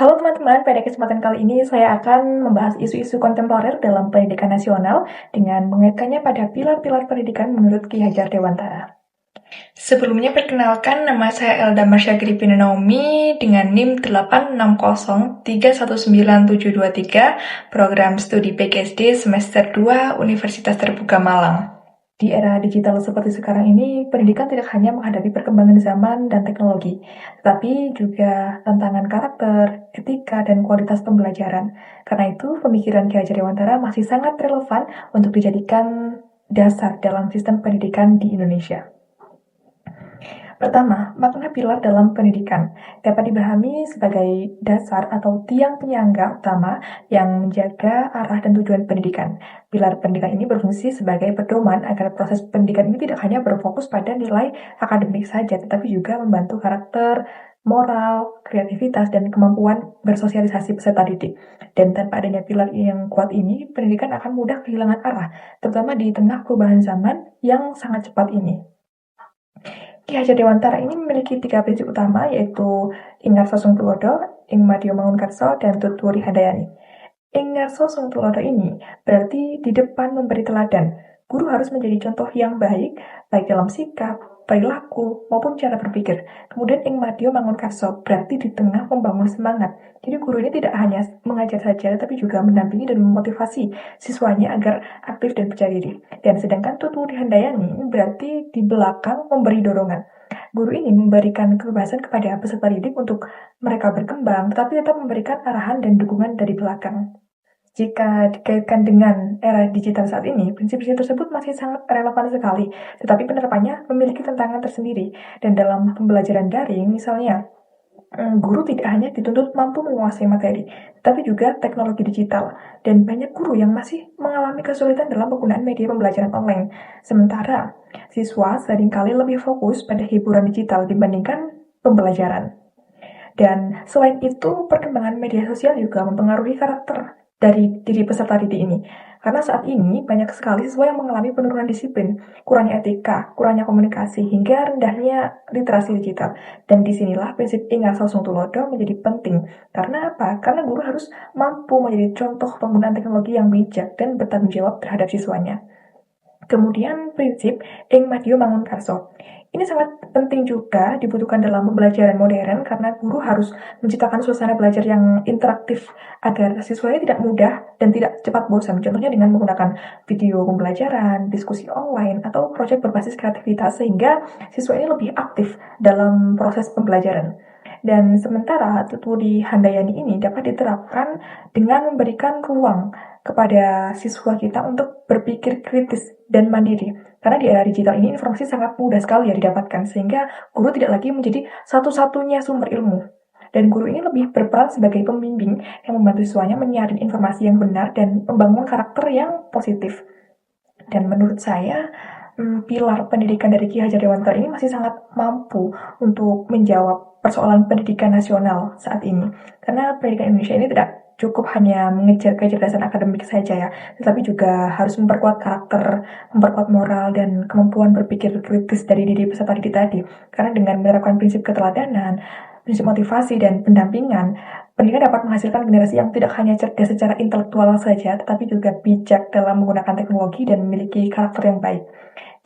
Halo teman-teman, pada kesempatan kali ini saya akan membahas isu-isu kontemporer dalam pendidikan nasional dengan mengaitkannya pada pilar-pilar pendidikan menurut Ki Hajar Dewantara. Sebelumnya perkenalkan, nama saya Elda Marsyagri Pinenomi dengan NIM 860319723, program studi PGSD semester 2 Universitas Terbuka Malang. Di era digital seperti sekarang ini, pendidikan tidak hanya menghadapi perkembangan zaman dan teknologi, tetapi juga tantangan karakter, etika, dan kualitas pembelajaran. Karena itu, pemikiran Ki Hajar Dewantara masih sangat relevan untuk dijadikan dasar dalam sistem pendidikan di Indonesia. Pertama, makna pilar dalam pendidikan dapat dipahami sebagai dasar atau tiang penyangga utama yang menjaga arah dan tujuan pendidikan. Pilar pendidikan ini berfungsi sebagai pedoman agar proses pendidikan ini tidak hanya berfokus pada nilai akademik saja, tetapi juga membantu karakter, moral, kreativitas, dan kemampuan bersosialisasi peserta didik. Dan tanpa adanya pilar yang kuat ini, pendidikan akan mudah kehilangan arah, terutama di tengah perubahan zaman yang sangat cepat ini. Ki Hajar Dewantara ini memiliki 3 prinsip utama, yaitu Ing Ngarso Sung Tulodo, Ing Madyo Mangunkarso, dan Tutwuri Handayani. Ing Ngarso Sung Tulodo ini berarti di depan memberi teladan. Guru harus menjadi contoh yang baik dalam sikap, perilaku, maupun cara berpikir. Kemudian Ing Madyo Mangunkarso berarti di tengah membangun semangat. Jadi guru ini tidak hanya mengajar saja, tapi juga mendampingi dan memotivasi siswanya agar aktif dan percaya diri. Dan sedangkan Tutwuri Handayani ini berarti di belakang memberi dorongan. Guru ini memberikan kebebasan kepada peserta didik untuk mereka berkembang, tetapi tetap memberikan arahan dan dukungan dari belakang. Jika dikaitkan dengan era digital saat ini, prinsip-prinsip tersebut masih sangat relevan sekali, tetapi penerapannya memiliki tantangan tersendiri. Dan dalam pembelajaran daring, misalnya, guru tidak hanya dituntut mampu menguasai materi, tapi juga teknologi digital. Dan banyak guru yang masih mengalami kesulitan dalam penggunaan media pembelajaran online. Sementara, siswa seringkali lebih fokus pada hiburan digital dibandingkan pembelajaran. Dan selain itu, perkembangan media sosial juga mempengaruhi karakter dari diri peserta didik ini. Karena saat ini banyak sekali siswa yang mengalami penurunan disiplin, kurangnya etika, kurangnya komunikasi, hingga rendahnya literasi digital. Dan disinilah prinsip Ing Ngarso Sung Tulodo menjadi penting. Karena apa? Karena guru harus mampu menjadi contoh penggunaan teknologi yang bijak dan bertanggung jawab terhadap siswanya. Kemudian prinsip Ing Madyo Mangunkarso. Ini sangat penting juga dibutuhkan dalam pembelajaran modern karena guru harus menciptakan suasana belajar yang interaktif agar siswanya tidak mudah dan tidak cepat bosan. Contohnya dengan menggunakan video pembelajaran, diskusi online, atau proyek berbasis kreativitas sehingga siswa ini lebih aktif dalam proses pembelajaran. Dan sementara Tutwuri Handayani ini dapat diterapkan dengan memberikan ruang kepada siswa kita untuk berpikir kritis dan mandiri. Karena di era digital ini informasi sangat mudah sekali ya didapatkan, sehingga guru tidak lagi menjadi satu-satunya sumber ilmu. Dan guru ini lebih berperan sebagai pembimbing yang membantu siswanya menyaring informasi yang benar dan membangun karakter yang positif. Dan menurut saya, pilar pendidikan dari Ki Hajar Dewantara ini masih sangat mampu untuk menjawab persoalan pendidikan nasional saat ini. Karena pendidikan Indonesia ini tidak cukup hanya mengejar kecerdasan akademik saja ya, tetapi juga harus memperkuat karakter, memperkuat moral, dan kemampuan berpikir kritis dari diri peserta didik tadi. Karena dengan menerapkan prinsip keteladanan, prinsip motivasi, dan pendampingan, pendidikan dapat menghasilkan generasi yang tidak hanya cerdas secara intelektual saja, tetapi juga bijak dalam menggunakan teknologi dan memiliki karakter yang baik.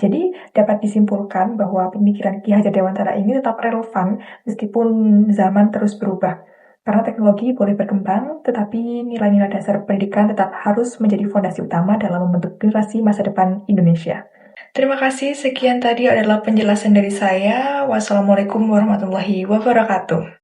Jadi, dapat disimpulkan bahwa pemikiran Ki Hajar Dewantara ini tetap relevan meskipun zaman terus berubah. Karena teknologi boleh berkembang, tetapi nilai-nilai dasar pendidikan tetap harus menjadi fondasi utama dalam membentuk generasi masa depan Indonesia. Terima kasih, sekian tadi adalah penjelasan dari saya. Wassalamualaikum warahmatullahi wabarakatuh.